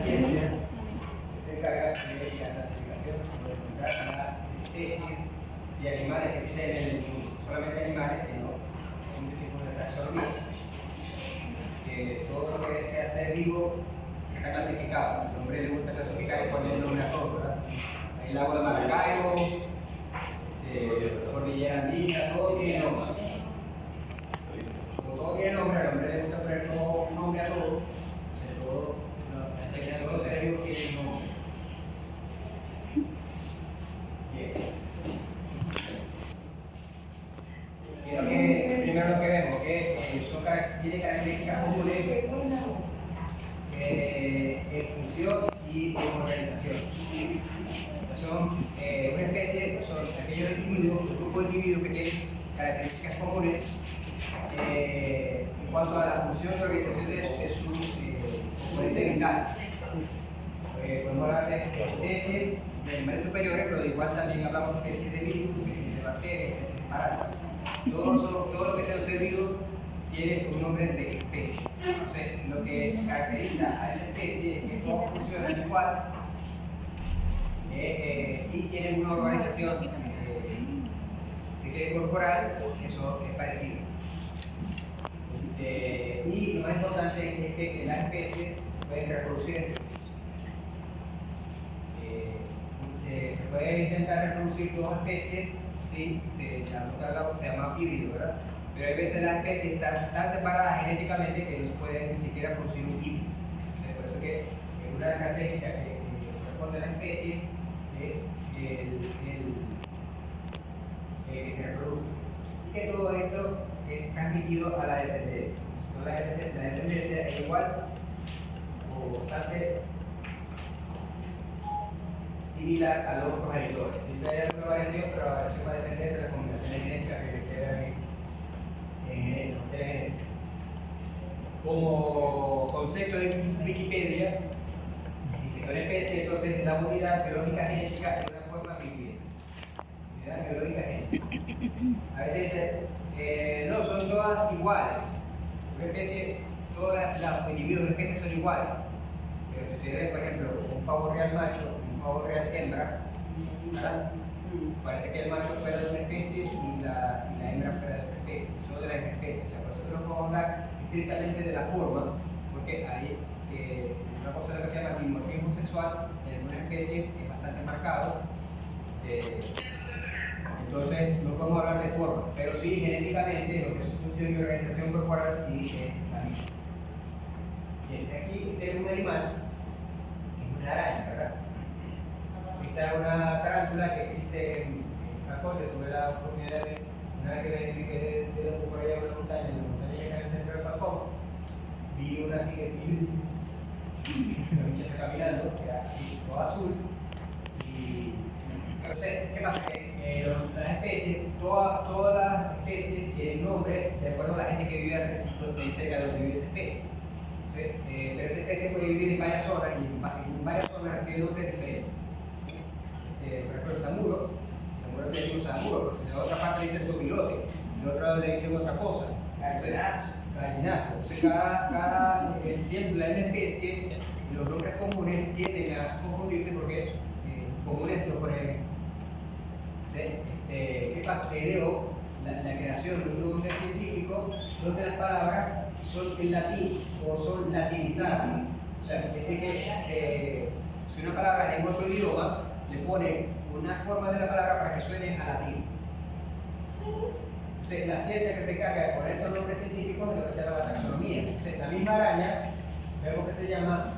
ciencia que se encarga de la clasificación, de encontrar las especies de animales que existen en el mundo. Solamente animales, sino un tipo de taxonomía. Que todo lo que sea ser vivo está clasificado. El hombre le gusta clasificar y poner el nombre a todo, ¿verdad? El lago de Maracaibo, cordillera andina, todo tiene nombre. Como todo tiene nombre, al hombre le gusta poner nombre a todos. Todos los seres vivos tienen nombre. Bien. Quiero que primero lo que vemos, que tiene características comunes en función y en organización. Son una especie, son aquellos individuos, un grupo de individuos que tienen características comunes en cuanto a la función y organización de su componente vital. Podemos hablar de especies de animales superiores, pero igual también hablamos de especies de virus, especies de bacterias, especies de parásitos. Todo lo que sea un ser vivo tiene un nombre de especie. Entonces, lo que caracteriza a esa especie es que todos funcionan igual y tienen una organización corporal que eso es parecido. Y lo más importante es que las especies se pueden reproducir entre sí. Se puede intentar reproducir dos especies, sí, se llama híbrido, ¿verdad? Pero hay veces las especies están separadas genéticamente que no se puede ni siquiera producir un híbrido. Por eso que una de las características que corresponde a las especies es que se reproduce. Y que todo esto es transmitido a la descendencia. La descendencia es igual o bastante similar a los progenitores. Siempre hay alguna variación, pero la variación va a depender de las combinaciones genéticas que quedan en el genético. Como concepto de Wikipedia, dice que una especie, entonces, la unidad biológica genética de una forma dividida. Unidad biológica genética. A veces no, son todas iguales. Una especie, todos los individuos de una especie son iguales. Pero si usted ve, por ejemplo, un pavo real macho y un pavo real hembra, ¿verdad? Parece que el macho fuera de una especie y la hembra fuera de otra especie, son de la misma especie. O sea, por eso no podemos hablar estrictamente de la forma, porque hay una cosa que se llama dimorfismo sexual en algunas especies es bastante marcado. Entonces, no podemos hablar de forma, pero sí genéticamente, lo que es su función y organización corporal, sí es la misma. Bien, aquí tenemos un animal, que es una araña, ¿verdad? Esta es una tarántula que existe en Japón. Yo tuve la oportunidad de una vez que me quedé de por allá en la montaña que está en el centro del Falcón, vi una así que la bicha está caminando, que era así, todo azul. Y entonces, ¿qué pasa? Que las especies, todas las especies tienen nombre de acuerdo a la gente que vive cerca de donde vive esa especie. Entonces, pero esa especie puede vivir en varias zonas y en varias zonas recibe nombres diferentes. Por ejemplo, el samuro le dice un samuro, pero si en otra parte le dice sopilote, en otra le dicen otra cosa, gallinazo. Entonces, siempre la misma especie, los nombres comunes tienden a confundirse porque comunes no ponen. ¿Qué pasa? Se ideó la creación de un nombre científico donde las palabras son en latín o son latinizadas. O sea, es decir que si una palabra es en otro idioma, le ponen una forma de la palabra para que suene a latín. Entonces, la ciencia que se encarga de poner estos nombres científicos es lo que se llama la taxonomía. Entonces, la misma araña, vemos que se llama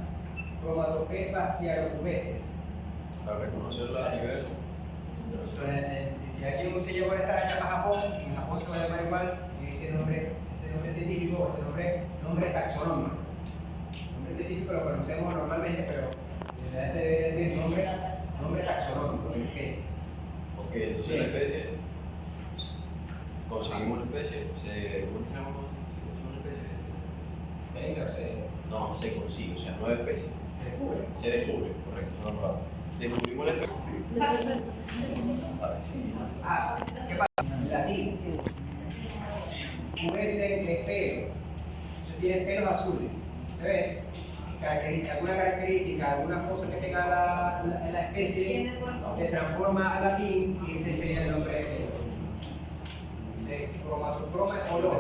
Chromatopepa ciarocubese. Para reconocerla a nivel. Si alguien se llevó esta araña para Japón, en Japón se va a llamar igual ese nombre científico, nombre taxonómico. El nombre científico lo conocemos normalmente, pero se debe decir nombre taxonómico de especie. Ok, entonces la especie, conseguimos la especie, ¿cómo se llama? No, se consigue, o sea, no es especie. Se descubre, correcto, es una palabra. Descubrimos la especie. ¿Qué pasa? Latín. Pubescente es pelo. Tiene pelos azules. ¿Se ve? alguna característica, alguna cosa que tenga la especie, se transforma a latín y ese sería el nombre de cromatocroma es olor.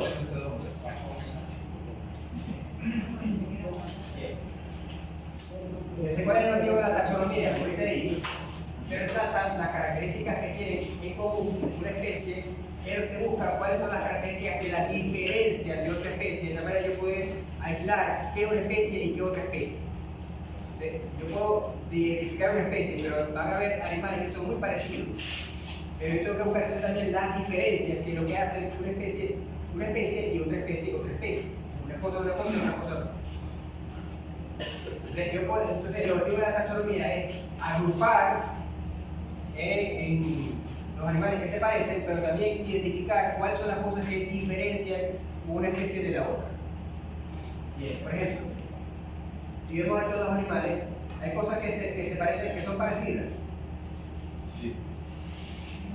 Entonces, ¿cuál es el motivo de la taxonomía? Como dice ahí, se resaltan las características que tiene en común una especie, pero se busca cuáles son las características que la diferencian de otra especie, de la manera de yo poder aislar qué es una especie y qué otra especie. Entonces, yo puedo identificar una especie, pero van a haber animales que son muy parecidos. Pero yo tengo que buscar entonces también las diferencias, que es lo que hacen una especie y otra especie, otra especie. Una cosa, una cosa, una cosa. Entonces, el objetivo de la taxonomía es agrupar en los animales que se parecen, pero también identificar cuáles son las cosas que diferencian una especie de la otra. Bien, por ejemplo, si vemos a todos los animales, hay cosas que se parecen, que son parecidas. Sí.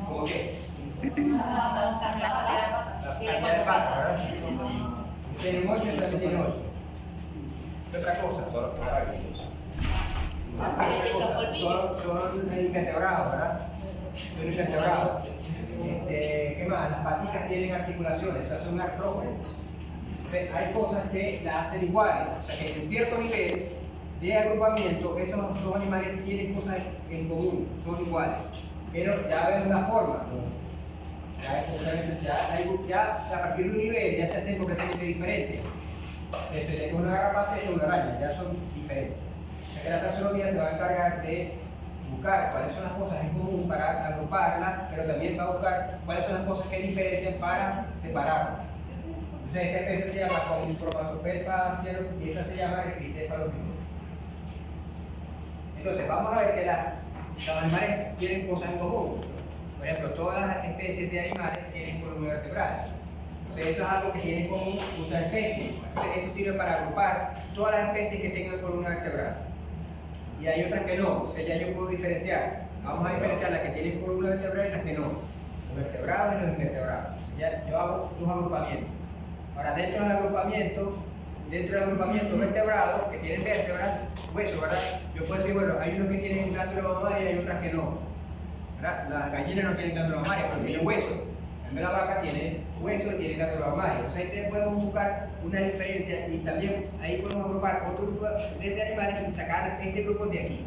¿Cómo qué? La cantidad de patas, ¿verdad? Tienen 8 y también tienen 8. ¿Qué otra cosa? Son arácnidos. Son invertebrados, ¿verdad? Son invertebrados. ¿Qué más? Las paticas tienen articulaciones, o sea, son artrópodos. Hay cosas que las hacen iguales, o sea que en cierto nivel de agrupamiento esos dos animales tienen cosas en común, son iguales, pero ya ven una forma. Ya a partir de un nivel ya se hacen completamente diferentes. Una garrapata y una araña ya son diferentes. O sea que la taxonomía se va a encargar de buscar cuáles son las cosas en común para agruparlas, pero también va a buscar cuáles son las cosas que diferencian para separarlas. Entonces esta especie se llama Cromatopelpa y esta se llama Ricicefalopithecus. Entonces vamos a ver que los animales tienen cosas en común. Por ejemplo, todas las especies de animales tienen columna vertebral. Entonces eso es algo que tienen en común muchas especies. Entonces eso sirve para agrupar todas las especies que tengan columna vertebral. Y hay otras que no, o sea ya yo puedo diferenciar. Vamos a diferenciar las que tienen columna vertebral y las que no. Los vertebrados y los invertebrados. Ya yo hago dos agrupamientos. Ahora dentro del agrupamiento vertebrado, que tienen vértebras, hueso, ¿verdad? Yo puedo decir, bueno, hay unos que tienen glándula mamaria y otras que no. ¿Verdad? Las gallinas no tienen glándula mamaria, pero tienen hueso. La vaca tiene hueso y tiene glándula mamaria. Entonces ahí podemos buscar una diferencia y también ahí podemos agrupar otro grupo de animales y sacar este grupo de aquí.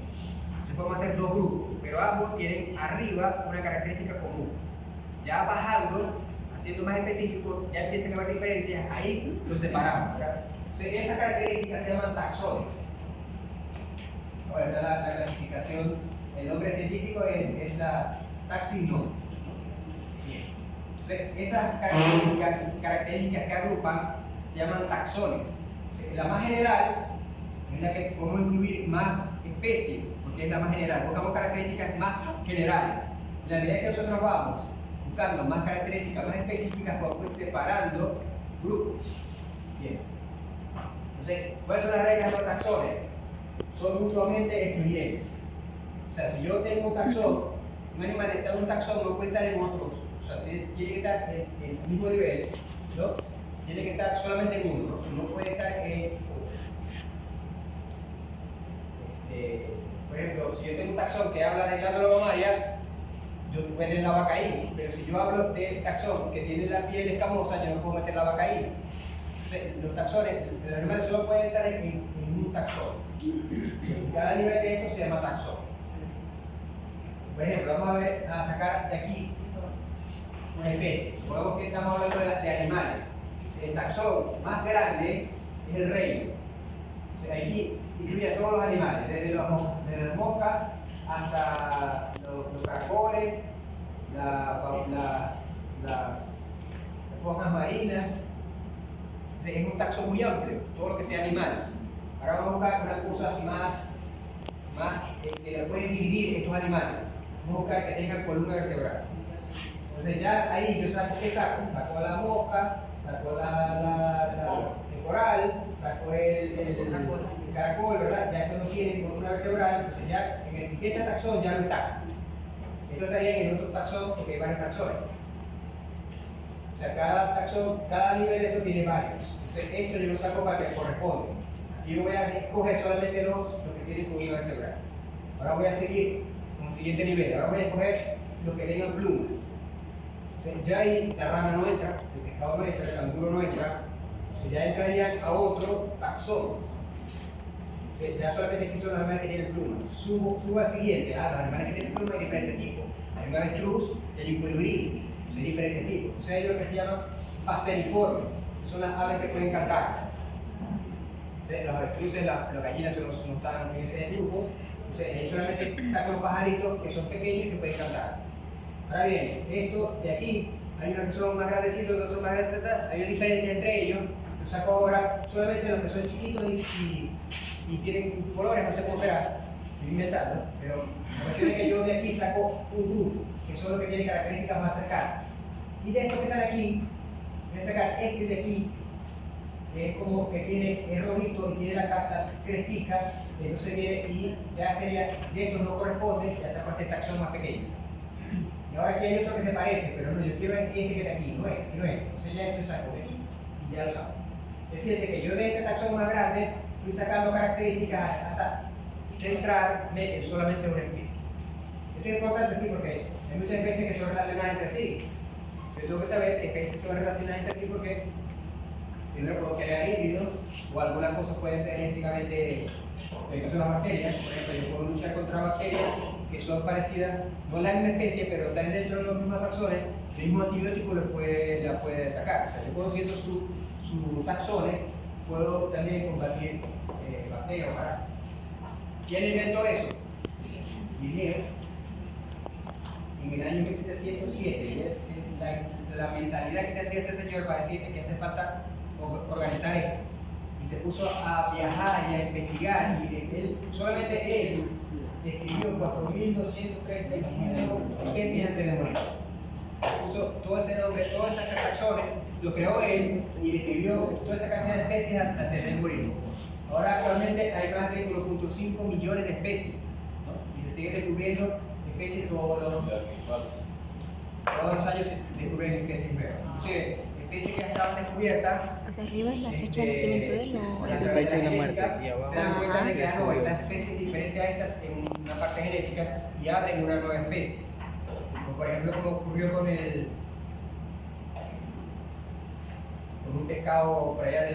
Entonces podemos hacer dos grupos, pero ambos tienen arriba una característica común. Ya bajando, haciendo más específico, ya empiezan a haber diferencias, ahí los separamos, ¿verdad? Entonces esas características se llaman taxones. Ahora está la clasificación, el nombre científico es la taxinomia. Entonces, esas características que agrupan se llaman taxones. La más general es la que podemos incluir más especies, porque es la más general. Buscamos características más generales. En la medida que nosotros vamos buscando más características más específicas, podemos ir separando grupos. Bien. Entonces, ¿cuáles son las reglas de los taxones? Son mutuamente excluyentes. O sea, si yo tengo un taxón, un animal está en un taxón no puede estar en otros. O sea, tiene que estar en el mismo nivel, ¿no? Tiene que estar solamente en uno, no puede estar en otro. Por ejemplo, si yo tengo un taxón que habla de glándula mamaria, yo puedo meter la vaca ahí, pero si yo hablo de taxón que tiene la piel escamosa, yo no puedo meter la vaca ahí. Entonces, los taxones, los animales solo pueden estar en un taxón. Cada nivel de esto se llama taxón. Por ejemplo, vamos a sacar de aquí una especie. Supongamos que estamos hablando de animales. El taxón más grande es el reino. O sea, aquí incluye a todos los animales, desde las moscas hasta los caracoles, las focas marinas. Es un taxón muy amplio, todo lo que sea animal. Ahora vamos a buscar una cosa más que la puede dividir estos animales. Vamos a buscar que tengan columna vertebral. Entonces ya ahí yo saco, ¿qué saco? Saco la mosca, saco el coral, saco el caracol, ¿verdad? Ya esto no tiene columna vertebral, entonces ya en el siguiente taxón ya no está. Esto estaría en el otro taxón porque hay varios taxones. O sea, cada taxón, cada nivel de esto tiene varios. Entonces esto yo lo saco para que corresponde. y yo voy a escoger solamente los que tienen columna vertebral. Ahora voy a seguir con el siguiente nivel. Ahora voy a escoger los que tengan plumas. Entonces, ya ahí la rana no entra, el pescado no entra, el canguro no entra. Entonces, ya entrarían a otro taxón. Entonces, ya solamente aquí son los animales que tienen plumas. Subo al siguiente. Los animales que tienen plumas hay diferentes tipos. Hay un avestruz y hay un colibrí. Hay diferentes tipos. Entonces, hay lo que se llama paseriformes. Son las aves que pueden cantar. Entonces, los avestruces, las gallinas no están en ese grupo. Entonces, ahí solamente sacan los pajaritos que son pequeños y que pueden cantar. Ahora bien, esto de aquí, hay unos que son más grandecitos, otros son más grandes, hay una diferencia entre ellos. Yo saco ahora solamente los que son chiquitos y tienen colores, no sé cómo será, estoy inventando, pero la cuestión es que yo de aquí saco un grupo, que son los que tienen características más cercanas. Y de estos que están aquí, voy a sacar este de aquí, que es como que es rojito y tiene la crestica, entonces viene y ya sería, de estos no corresponde, ya saco este taxón más pequeño. Y ahora aquí hay otro que se parece, pero no, yo quiero este que está aquí, no es, sino este. Entonces ya esto saco de aquí y ya lo saco. Fíjense que yo de este taxón más grande fui sacando características hasta centrarme en solamente una especie. Esto es importante, sí, porque hay muchas especies que son relacionadas entre sí. Yo tengo que saber qué especies son relacionadas entre sí porque primero puedo crear híbridos o algunas cosas pueden ser genéticamente, en el caso de las bacterias, por ejemplo, yo puedo luchar contra bacterias que son parecidas, no la misma especie, pero están dentro de los mismos taxones, el mismo antibiótico la puede atacar. O sea, yo conociendo sus taxones, puedo también combatir bacterias o parásitos. ¿Quién inventó eso? Linnaeus, en el año 1707. La mentalidad que tendría ese señor para decir que hace falta organizar esto. Y se puso a viajar y a investigar, y solamente él describió 4.235 especies antes de morir. Puso todo ese nombre, todas esas taxones, lo creó él y describió toda esa cantidad de especies antes de morir. Ahora actualmente hay más de 1.5 millones de especies, ¿no? Y se siguen descubriendo especies todos los años, se descubren especies nuevas. Inclusive, especies que ya estaban descubiertas. Hacia arriba es la fecha de nacimiento de él, no la el fecha de la muerte. Y abajo se dan cuenta de que descubrió esta especie es diferente a estas en una parte genética y abren una nueva especie. Como por ejemplo, como ocurrió con un pescado por allá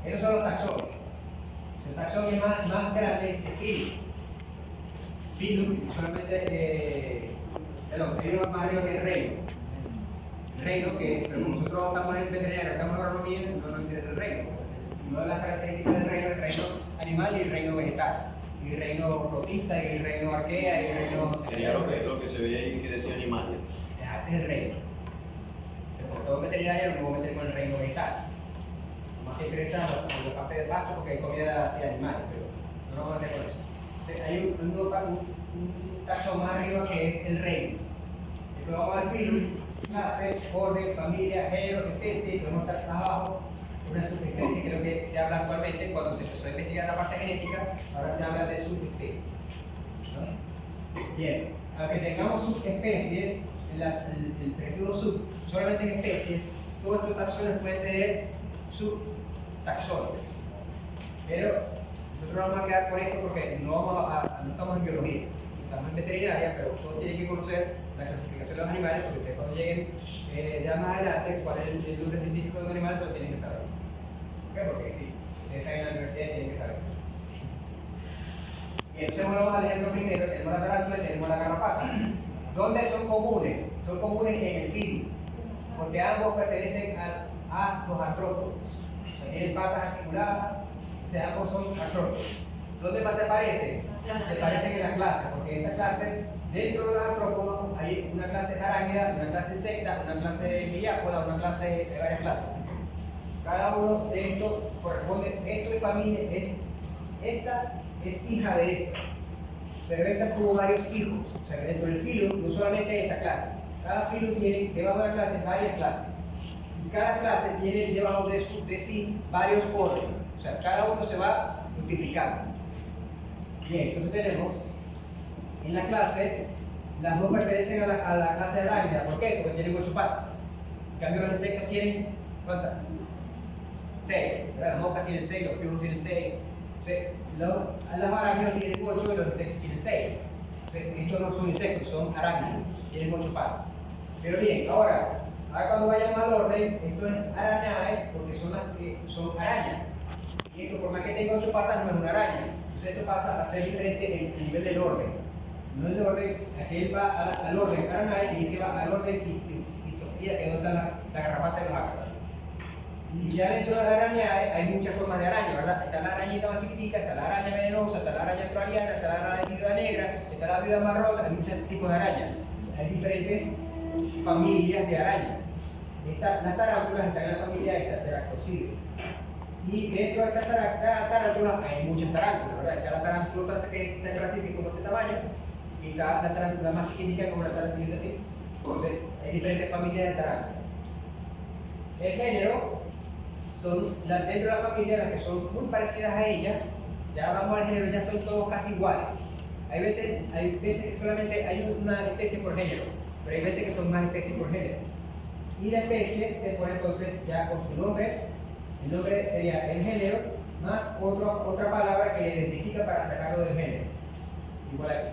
esos son los taxones. El taxón es más grande es Phylum. Phylum solamente, hay uno más arriba que es reino. Reino que, pero como nosotros estamos en veterinaria, estamos en agronomía, no nos interesa el reino. Una de las características del reino es el reino animal y el reino vegetal. Y el reino protista, y el reino arquea, y el reino... Sería lo que se veía ahí que decía animales. Ese es el reino. Por todo veterinario lo puedo meter con el reino vegetal. Más que interesado en la parte del pasto porque hay comida de animales, pero no lo vamos a meter con eso. Entonces, hay un taxón más arriba que es el reino. Después vamos al Phylum, clase, orden, familia, género, especie, y podemos estar abajo una subespecie, que es lo que se habla actualmente cuando se empezó a investigar la parte genética, ahora se habla de subespecies. ¿No? Bien, aunque tengamos subespecies, el prefijo sub, solamente en especies, todos estos taxones pueden tener subtaxones. Pero nosotros nos vamos a quedar con esto porque no estamos en biología, estamos en veterinaria, pero uno tiene que conocer la clasificación de los animales porque ustedes cuando lleguen ya más adelante, cuál es el nombre científico de un animal, eso lo tienen que saber. ¿Ok? Porque sí, ustedes están en la universidad y tienen que saber. Y entonces vamos al ejemplo primero, tenemos la tarántula y tenemos la garrapata. ¿Dónde son comunes? Son comunes en el Phylum, porque ambos pertenecen a los artrópodos. O sea, tienen patas articuladas, o sea, ambos son artrópodos. ¿Dónde más se parecen? Se parecen en la clase, porque en esta clase, dentro de los artrópodos, hay una clase arácnida, una clase insecta, una clase diápoda, una clase de varias clases. Cada uno de estos corresponde, esto de familia esta es hija de esta. Pero esta tuvo varios hijos, o sea que dentro del Phylum no solamente esta clase, cada Phylum tiene debajo de la clase varias clases, y cada clase tiene debajo de sí varios órdenes, o sea cada uno se va multiplicando. Bien, entonces tenemos en la clase, las dos pertenecen a la clase arácnida. ¿Por qué? Porque tienen 8 patas. En cambio los insectos tienen ¿Cuántas? 6, ¿verdad? Las moscas tienen 6, los piojos tienen 6. Las arácnidos tienen 8 y los insectos tienen 6. Estos no son insectos, son arácnidos, tienen 8 patas. Pero bien, ahora cuando vayamos al orden, esto es Arañae porque son arañas. Y esto, por más que tenga 8 patas, no es una araña. Entonces esto pasa a ser diferente en el nivel del orden. No el orden, aquel va al orden Arañae y este va al orden Isopía, que es donde está la garrapata de los ácaros. Y ya dentro de la araña hay muchas formas de araña, ¿verdad? Está la arañita más chiquitica, está la araña venenosa, está la araña australiana, está la araña viuda negra, está la viuda marrón, hay muchos tipos de arañas. Hay diferentes familias de arañas. Las tarántulas están en la familia de Teractosidae. Y dentro de estas tarántulas hay muchas tarántulas, ¿verdad? Está la tarántula que está en Brasil, que es como este tamaño, y está la tarántula más chiquitica, como la tarántula así. Entonces, hay diferentes familias de tarántulas. El género son dentro de la familia las que son muy parecidas a ellas. Ya vamos al género, ya son todos casi iguales. Hay veces que solamente hay una especie por género, pero hay veces que son más especies por género. Y la especie se pone entonces ya con su nombre. El nombre sería el género más otra palabra que le identifica para sacarlo del género. Igual aquí.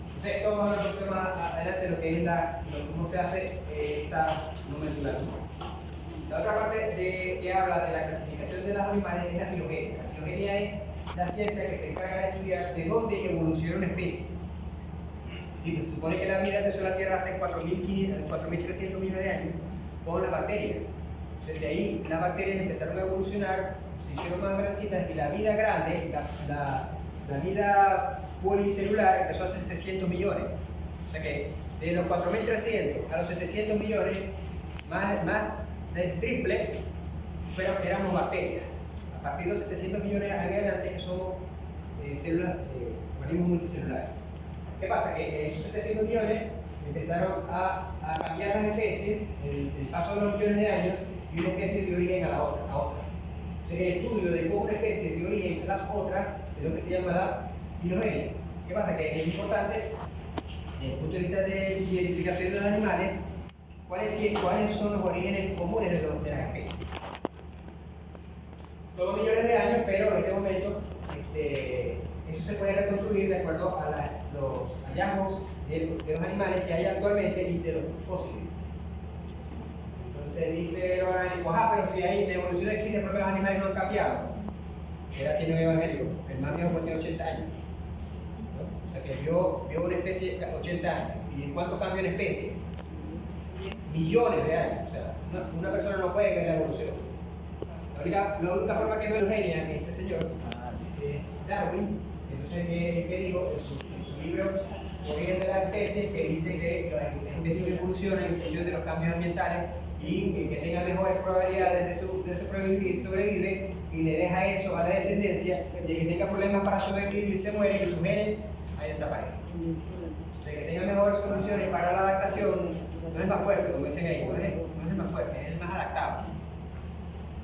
Entonces, esto vamos a ver un poquito más adelante lo que es cómo se hace esta nomenclatura. La otra parte que habla de la clasificación de los animales es la filogenia. La filogenia es la ciencia que se encarga de estudiar de dónde evolucionó una especie. Se supone que la vida empezó en la Tierra hace 4.300 millones de años con las bacterias. Entonces, de ahí las bacterias empezaron a evolucionar, se hicieron más grandecitas y la vida grande, la vida policelular empezó hace 700 millones. O sea que de los 4.300 a los 700 millones, más del triple, éramos bacterias. A partir de los 700 millones adelante, que somos células, organismos multicelulares. ¿Qué pasa? Que esos 700 millones empezaron a cambiar las especies, el paso de los millones de años, y una especie de origen a otras. Entonces, el estudio de cómo una especie de origen a las otras es lo que se llama la filogenia. ¿Qué pasa? Que es importante, desde el punto de vista de identificación de los animales, cuáles son los orígenes comunes de las especies. Todos millones de años, pero en este momento eso se puede reconstruir de acuerdo a los hallazgos de los animales que hay actualmente y de los fósiles. Entonces dice los analíticos, pero si la evolución existe porque los animales no han cambiado. Era tiene un evangélico, el más viejo tiene 80 años. ¿No? O sea que vio una especie de 80 años. ¿Y en cuánto cambia una especie? Millones de años. O sea, una persona no puede ver la evolución. La única forma que ve Eugenia, que este señor, Darwin, entonces, ¿qué dijo? En su libro Origen de las especies, que dice que las especies evolucionan en función de los cambios ambientales y que tenga mejores probabilidades de sobrevivir, sobrevive y le deja eso a la descendencia, de que tenga problemas para sobrevivir y se muere y sus genes ahí desaparecen. O sea, que tenga mejores condiciones para la adaptación, no es más fuerte, como dicen ahí, no es el más fuerte, es el más adaptado.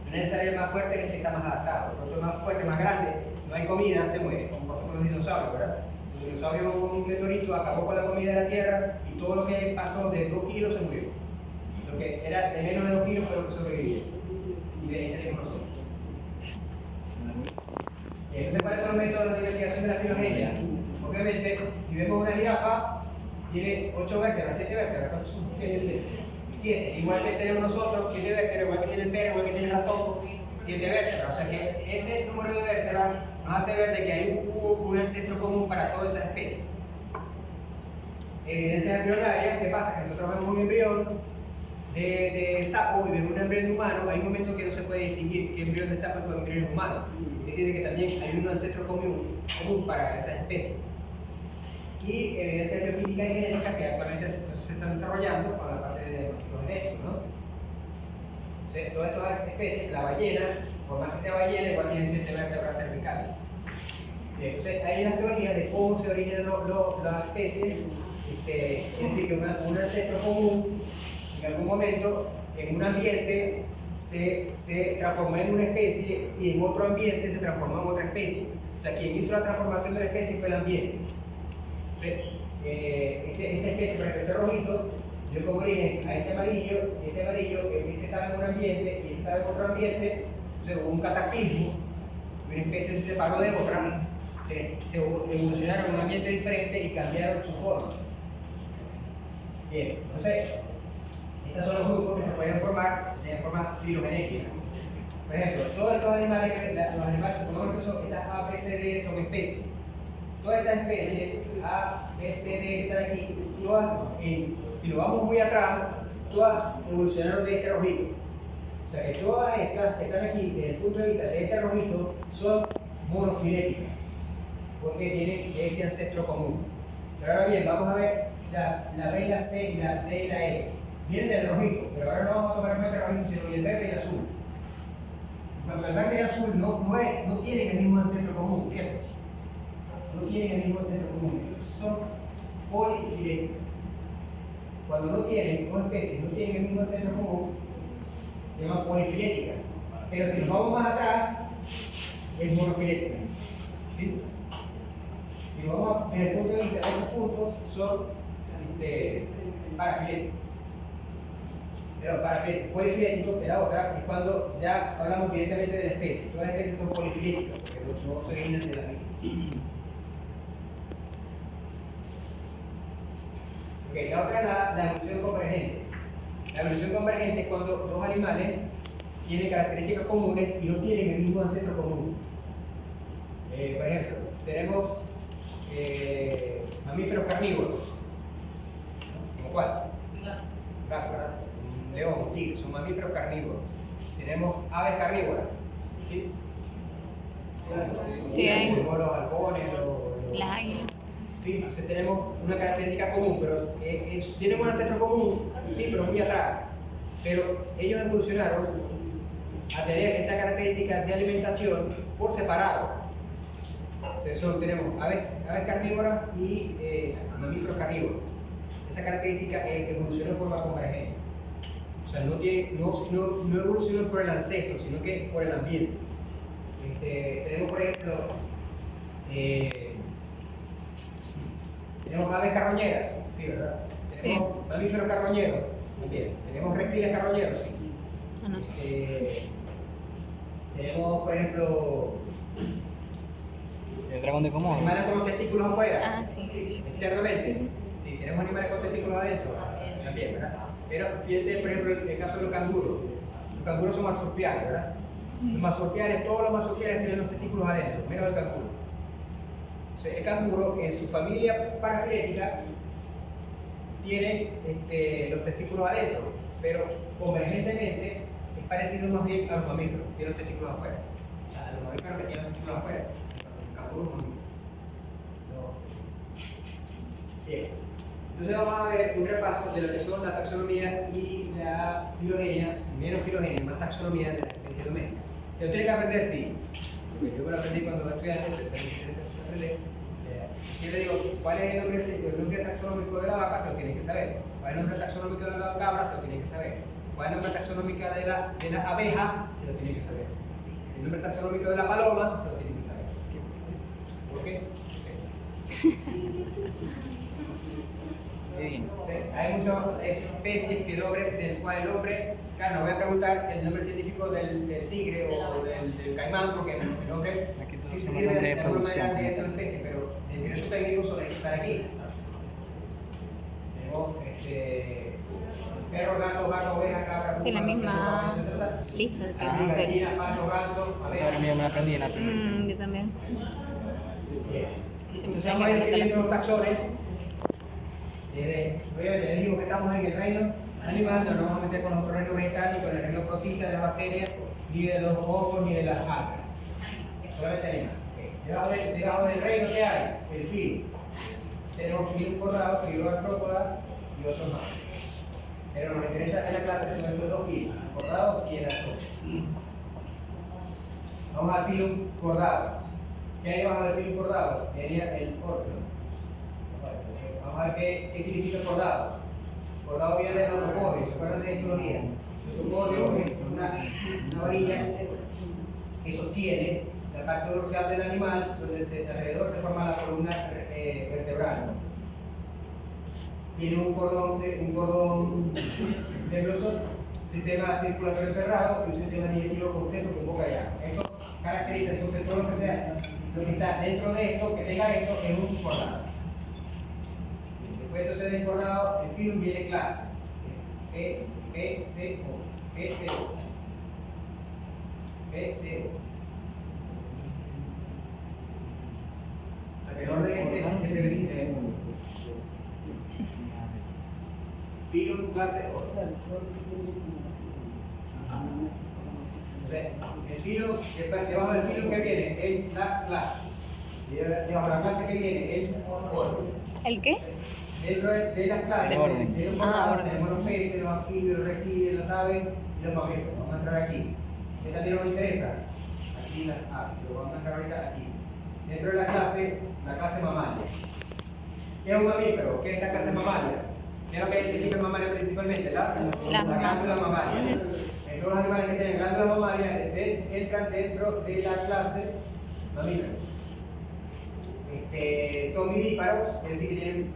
No es necesario el más fuerte, es el que está más adaptado. Porque el más fuerte, más grande, no hay comida, se muere, como pasó con los dinosaurios, ¿verdad? Los dinosaurios, un meteorito acabó con la comida de la Tierra y todo lo que pasó de 2 kilos se murió. Lo que era de menos de 2 kilos fue lo que sobrevivió. Y de ahí salimos nosotros. Entonces, ¿cuáles son los métodos de investigación de la filogenia? Obviamente, si vemos una jirafa, tiene 8 vértebras, 7 vértebras, ¿cuántos son? 7. Igual que tenemos nosotros, 7 vértebras, igual que tiene el perro, igual que tiene el ratón, 7 vértebras. O sea que ese número de vértebras nos hace ver de que hay un ancestro común para todas esas especies. Evidencia embrionaria, ¿qué pasa? Que nosotros vemos un embrión de sapo y vemos un embrión de humano, hay un momento que no se puede distinguir qué embrión de sapo y qué embrión de humano. Es decir, que también hay un ancestro común para esas especies. Y evidencia bioquímica y genética que actualmente se están desarrollando con la parte de diagnóstico genético, ¿no? Entonces, todas estas especies, la ballena, por más que sea ballena, igual tienen 7 vértebras cervicales. Entonces, hay las teorías de cómo se originan las especies, es decir, que un ancestro común, en algún momento, en un ambiente, se transformó en una especie y en otro ambiente se transformó en otra especie. O sea, quien hizo la transformación de la especie fue el ambiente. Esta especie, por ejemplo, este rojito, dio como origen a este amarillo, este estaba en un ambiente y este estaba en otro ambiente, entonces hubo un cataclismo, una especie se separó de otra, se evolucionaron en un ambiente diferente y cambiaron su forma. Bien, entonces, estos son los grupos que se pueden formar de forma filogenética. Por ejemplo, todos estos animales, los animales, supongamos que son estas A, B, C, D son especies. Todas estas especies, A, B, C, D, que están aquí, todas, si lo vamos muy atrás, todas evolucionaron de este rojito. O sea que todas estas que están aquí, desde el punto de vista de este rojito, son monofiléticas, porque tienen este ancestro común. Pero ahora bien, vamos a ver la B, la C, la D y la E. Vienen del rojito, pero ahora no vamos a tomar en cuenta el rojito, sino el verde y el azul. Cuando el verde y el azul no tienen el mismo ancestro común, ¿cierto? No tienen el mismo ancestro común, entonces son polifiléticas. Cuando no tienen, dos especies no tienen el mismo ancestro común, se llama polifilética. Pero si nos vamos más atrás, es monofilética. ¿Sí? Si vamos desde el punto de vista de estos puntos, son parafiléticos. Pero polifilético de la otra es cuando ya hablamos directamente de la especie. Todas las especies son polifiléticas, porque no se originan de la misma. Okay, la otra es la evolución convergente. La evolución convergente es cuando dos animales tienen características comunes y no tienen el mismo ancestro común. Por ejemplo, tenemos mamíferos carnívoros. ¿Como cuál? Gato, ¿verdad? Un león, un tigre, son mamíferos carnívoros. Tenemos aves carnívoras. ¿Sí? Sí, hay. Como los halcones, Las águilas. Sí, entonces tenemos una característica común, pero tienen un ancestro común, sí, pero muy atrás. Pero ellos evolucionaron a tener esa característica de alimentación por separado. Entonces tenemos aves carnívoras y mamíferos carnívoros. Esa característica evolucionó en forma convergente. O sea, no evolucionó por el ancestro, sino que por el ambiente. Tenemos, por ejemplo, tenemos aves carroñeras, sí, ¿verdad? Sí. Tenemos mamíferos carroñeros, también. Tenemos reptiles carroñeros, sí. Ah, no. Tenemos, por ejemplo, El dragón de Komodo. animales con los testículos afuera, Ah, sí. externamente. Sí, tenemos animales con testículos adentro, también, ¿verdad? Pero fíjense, por ejemplo, el caso de los canguros. Los canguros son marsupiales, ¿verdad? Los marsupiales, todos los marsupiales tienen los testículos adentro, menos el canguro. El canguro, en su familia parafilética, tiene los testículos adentro, pero convergentemente es parecido más bien a los mamíferos, tienen los testículos afuera. O sea, a los mamíferos que tienen los testículos afuera, los canguros mamíferos. Bien. Entonces vamos a ver un repaso de lo que son la taxonomía y la filogenia, menos filogenia, más taxonomía de la especie doméstica. ¿Se lo tiene que aprender? Sí. Yo me lo aprendí cuando estudiante, aprender. Si le digo, ¿cuál es el nombre taxonómico de la vaca? Se lo tienen que saber. ¿Cuál es el nombre taxonómico de la cabra? Se lo tienen que saber. ¿Cuál es el nombre taxonómico de la abeja? Se lo tienen que saber. El nombre taxonómico de la paloma? Se lo tienen que saber. ¿Por qué? Hay muchas especies del cual el hombre, claro, no voy a preguntar el nombre científico del tigre o del caimán, porque el nombre sí se sirve de alguna manera de esa especie, pero el ingreso técnico sobre estar aquí. Tenemos perro, gato, oveja, cabra. Sí, la misma lista de tipos de gallina, pato, ganso, Esa ahora mismo me la aprendí en la primera. Yo también. Sí, me Entonces tengo vamos a que ir anotar viendo los taxones. Obviamente les digo que estamos en el reino animal, no nos vamos a meter con los otros reinos vegetales, ni con el reino protista de las bacterias, ni de los hongos, ni de las algas. Solamente animal. Okay. Debajo del reino, ¿qué hay? El filo. Tenemos filo cordado, filo artrópoda y otros más. Pero nos interesa en la clase son estos dos filos, el cordado y el artrópoda. Vamos al filo cordado. ¿Qué hay debajo del filo cordado? Sería el órgano. Vamos a ver qué significa cordado. Cordado viene del notocordio, ¿se acuerdan de histología? El notocordio es una varilla que sostiene la parte dorsal del animal, donde alrededor se forma la columna vertebral. tiene un cordón nervioso, un sistema circulatorio cerrado y un sistema digestivo completo con boca llana. Esto caracteriza entonces todo lo que sea, lo que está dentro de esto, que tenga esto, es un cordado. Después entonces del cordado, el filum viene clase. PCO. O sea que el orden es siempre dice filum, clase, O. Entonces, el filum, debajo del filum que viene es la clase. Y debajo de la clase que viene es orden. ¿El qué? Dentro de las clases, Orden. de los cordados, tenemos los peces, los anfibios, los reptiles, los aves y los mamíferos. Vamos a entrar aquí. ¿Qué también nos interesa? Aquí las aves, lo vamos a entrar ahorita aquí. Dentro de la clase mamalia. ¿Qué es un mamífero? ¿Qué es la clase mamalia? ¿Qué es lo que identifica el mamalia principalmente? La glándula mamalia. Todos los animales que tienen glándula mamalia entran dentro de la clase mamífero. Son vivíparos, es decir, que tienen,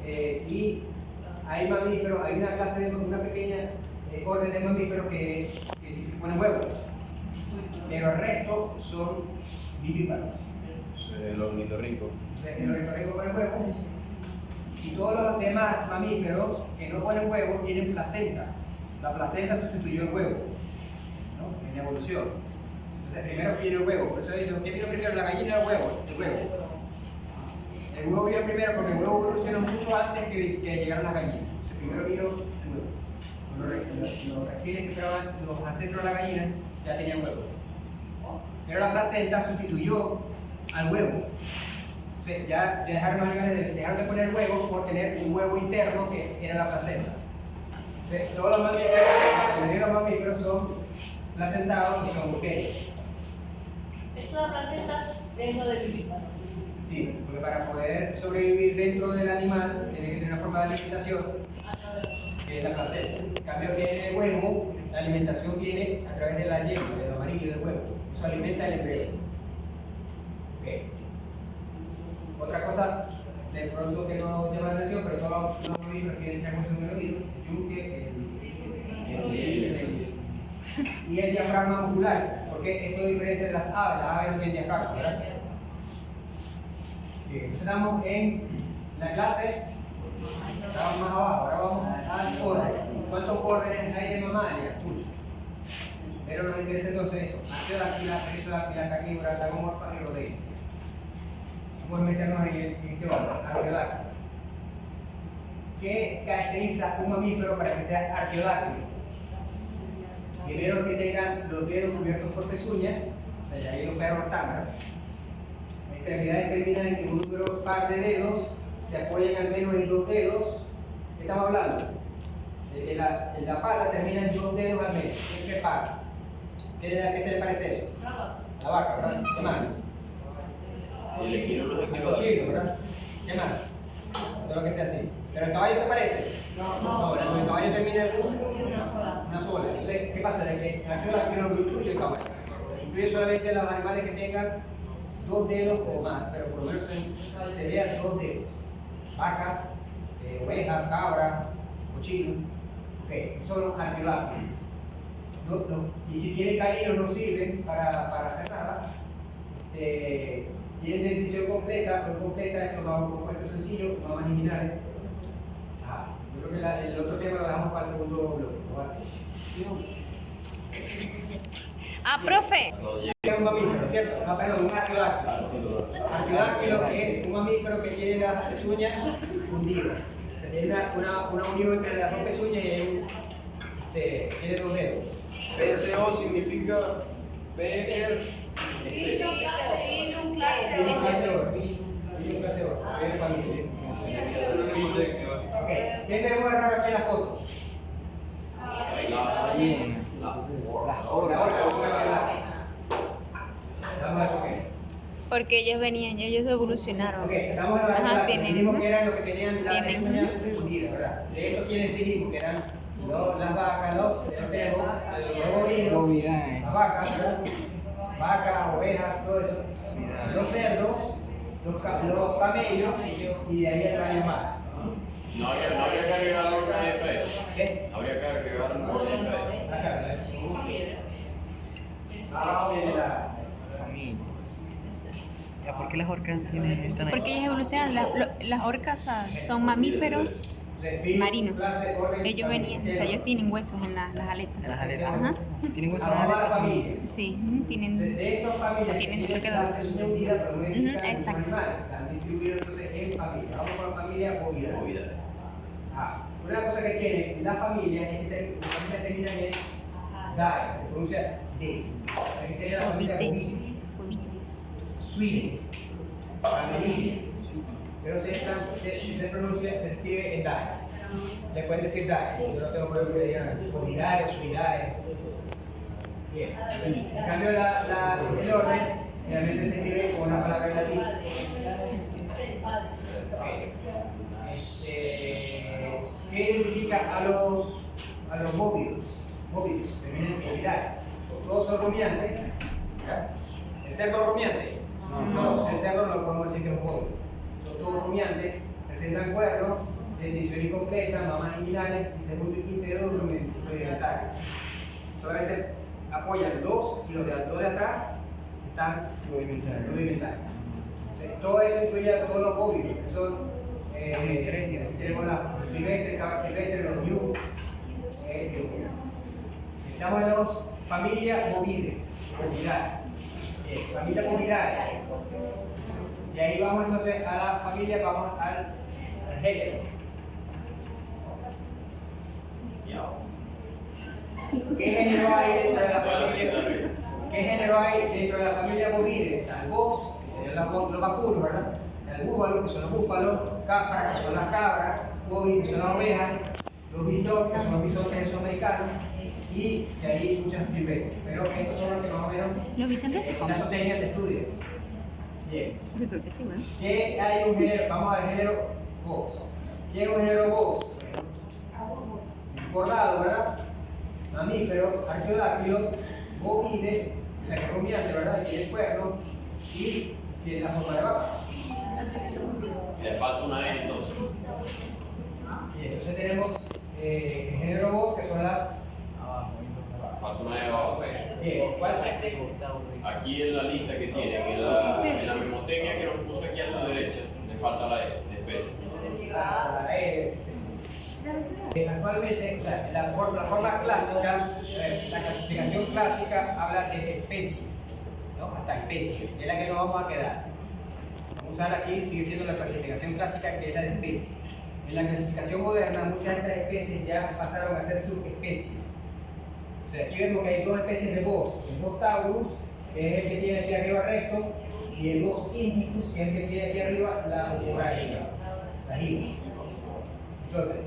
y hay mamíferos, hay una clase de una pequeña orden de mamíferos que ponen huevos, pero el resto son vivíparos. El ornitorrinco. El ornitorrinco pone huevos, y todos los demás mamíferos que no ponen huevos tienen placenta. La placenta sustituyó el huevo, ¿no? En la evolución. Entonces, primero viene el huevo, por eso es lo que vino primero, la gallina o el huevo. El huevo vino primero porque el huevo evolucionó mucho antes que llegaron las gallinas. Entonces, primero vino el huevo. Los reptiles que estaban, los ancestros de la gallina ya tenían huevos. Pero la placenta sustituyó al huevo. Entonces, ya dejaron de poner huevos por tener un huevo interno que era la placenta. Entonces, todos los mamíferos, la mayoría de los mamíferos son placentados y son buqueros. Esto de las placentas dentro del vivíparo. Sí, porque para poder sobrevivir dentro del animal tiene que tener una forma de alimentación que es la placenta. En cambio, viene el huevo, la alimentación viene a través de la yema, del amarillo del huevo. Eso alimenta el embrión. Okay. Otra cosa de pronto que no llama la atención, pero todos los mamíferos tienen triángulos en el oído, el yunque, y el diafragma muscular, porque esto diferencia de las aves no tienen diafragma, ¿verdad? Bien, entonces estamos en la clase, estamos más abajo, ahora vamos al orden. ¿Cuántos órdenes hay de mamalia? Muchos. Pero nos interesa entonces esto: arqueodáctila, perisodáctila, carnívora, lagomorfa y rodea. Vamos a meternos en este orden, arqueodáctila. ¿Qué caracteriza un mamífero para que sea arqueodáctilo? Primero que tengan los dedos cubiertos por pezuñas, o sea, ya ahí los perros están, ¿verdad? Las extremidades terminan en que un número par de dedos se apoyan al menos en 2 dedos. ¿Qué estamos hablando? La pata termina en 2 dedos al menos, siempre par. ¿A qué se le parece eso? La vaca, ¿verdad? ¿Qué más? El equino no es El equino. cochino, ¿verdad? ¿Qué más? Todo lo que sea así. ¿Pero el caballo se parece? No, el caballo termina en una sola. Entonces, ¿qué pasa? De que arqueodáctilo no incluye el caballo. Incluye solamente los animales que tengan 2 dedos o más, pero por lo menos se vean 2 dedos. Vacas, ovejas, cabras, cochinos. Ok, son los arqueodáctilos. Y si tienen caninos no sirven para hacer nada. Tienen dentición completa, no completa, esto va a un compuesto sencillo, no más liminares. Yo creo que el otro tema lo dejamos para el segundo bloque, ¿vale? Profe. Es un mamífero, ¿cierto? No, perdón, un arqueodáctilo. Arqueodáctilo es un mamífero que tiene las pezuñas hundidas. Tiene una unión entre las 2 pezuñas y tiene 2 dedos. PSO significa Becker. Un clase. Ok, ¿qué debemos agarrar aquí en la foto? Porque ellos venían, ellos evolucionaron. Ok, estamos hablando Ajá, de tienen. dijimos que eran los que tenían la Tienen. pezuña hundida, ¿verdad? De estos quienes dijimos que eran las vacas, los cerdos, los bovinos, las vacas, ¿verdad? Vacas, ovejas, todo eso. Los cerdos, los camellos y de ahí el animal. habría que agregar una F. ¿Qué? No habría que agregar una F. Acá, abajo viene la Ya, ¿por qué las orcas están ahí? Porque ellas evolucionaron. Las orcas son mamíferos marinos. Ellos venían, o sea, ellos tienen huesos en las aletas. En las aletas. Ajá. ¿Tienen huesos en las abajo la aletas? familia. Sí, tienen. De estas familias que Tienen, creo tienen que clases dos. unidas, pero no identifican como exacto. animales. Están distribuidos entonces en familia. Vamos con la familia Bovidae. Movida. Una cosa que tiene la familia es que la familia termina en dae, se pronuncia D. Aquí sería la familia Bovite. Bovide. Swede. Camerine. Pero se pronuncia, se escribe en dae. Le pueden decir dae. Yo no tengo problema que digan Bovidae o Suidae. Bien. En cambio, el orden generalmente se escribe con una palabra en latín. ¿Qué identifica a los bóvidos? Bóvidos, terminan en bovidales. Todos son rumiantes. ¿Ya? ¿El cerdo rumiante? No, el cerdo no lo podemos decir que es un bóvido. Son todos rumiantes, presentan cuernos, dentición incompleta, mamas inguinales y segundo y quinto dedo rudimentario. Solamente apoyan dos y los de atrás están rudimentarios. Todo eso incluye a todos los bóvidos, que son tenemos los silvestres, cabras silvestres, los ñu. Estamos en los familia Bovidae. Familia Bovidae. Y ahí vamos entonces a la familia, vamos al género. ¿Qué género hay dentro de la familia? ¿Qué género hay dentro de la familia Bovidae? Está el bos, que serían los vacunos, ¿verdad? El búfalo, que son los búfalos, capras, que son las cabras, bovin, que son las ovejas, los bisontes, que son los bisontes sudamericanos, y de ahí muchas silvestres. Pero estos son los que más o menos Los bisontes se en la comen. zootecnia se estudian. Bien. Yo creo que sí, bueno. ¿Qué hay un género? Vamos al género bos. ¿Qué es un género bos? Bordado, ¿verdad? Mamífero, arqueodáctilo, bovide, o sea que es rumiante, ¿verdad? Tiene cuerno y tiene la forma de vaca. Le falta una E entonces. Y entonces tenemos el género bos, que son las. Falta una E abajo. Bien, ¿cuál? Aquí en la lista que tienen, en la memotecnia que nos puso aquí a su derecha, le falta la E de especie. Actualmente, o sea, la forma clásica, la clasificación clásica habla de especies, ¿no? Hasta especie, es la que nos vamos a quedar. Vamos a usar aquí, sigue siendo la clasificación clásica, que es la de especie. En la clasificación moderna, muchas de estas especies ya pasaron a ser subespecies. O sea, aquí vemos que hay dos especies de bos: el bos taurus, que es el que tiene aquí arriba recto, y el bos indicus, que es el que tiene aquí arriba la jiba. Entonces,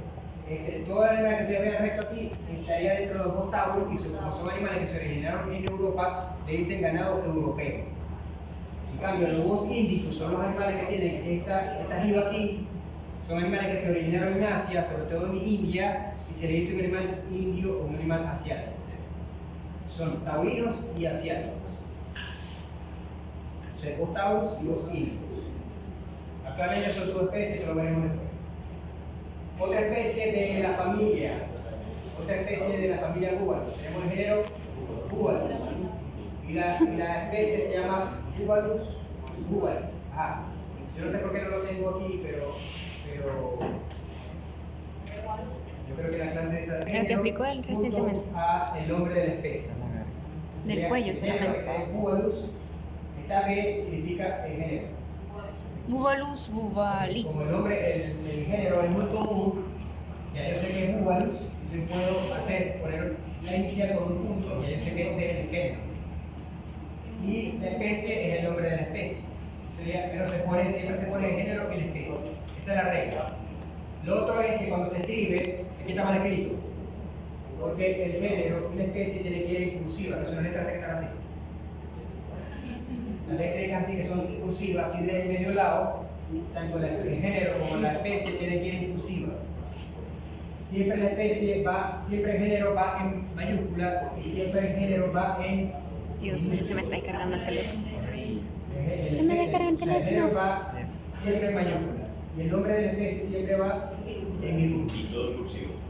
todo el animal que tiene recto aquí estaría dentro de los bos taurus, y como son animales que se originaron en Europa, le dicen ganado europeo. En cambio, los bos indicus son los animales que tienen esta jiba aquí, son animales que se originaron en Asia, sobre todo en India, y se le dice un animal indio o un animal asiático. Son taurinos y asiáticos. O sea, bos taurus y bos indicus. Actualmente son subespecies, que lo veremos después. Otra especie de la familia Búbalos. Tenemos el género Búbalos. Y la especie se llama Búbalos bubalis. Yo no sé por qué no lo tengo aquí, pero yo creo que la clase esa de Creo que explicó él recientemente. A el nombre de la especie. Del cuello solamente. Búbalos. Esta B significa el género. Bubalus, bubalis. Como el nombre, el género es muy común, ya yo sé que es Búbalos, yo puedo poner la inicial con un punto, ya yo sé que este es el género. Y la especie es el nombre de la especie. Pero siempre se pone el género y la especie. Esa es la regla. Lo otro es que cuando se escribe, aquí está mal escrito, porque el género y la especie tienen que ir inclusivas, no son las letras que están así. Las letras así que son incursivas, así de medio lado, tanto el género como la especie tienen que ir inclusivas. Siempre la especie siempre el género va en mayúscula y siempre el género va en. Dios mío, se me está descargando el teléfono. Se me descarga el teléfono. El género va siempre en mayúscula y el nombre de la especie siempre va en minúscula. Y todo en cursivo.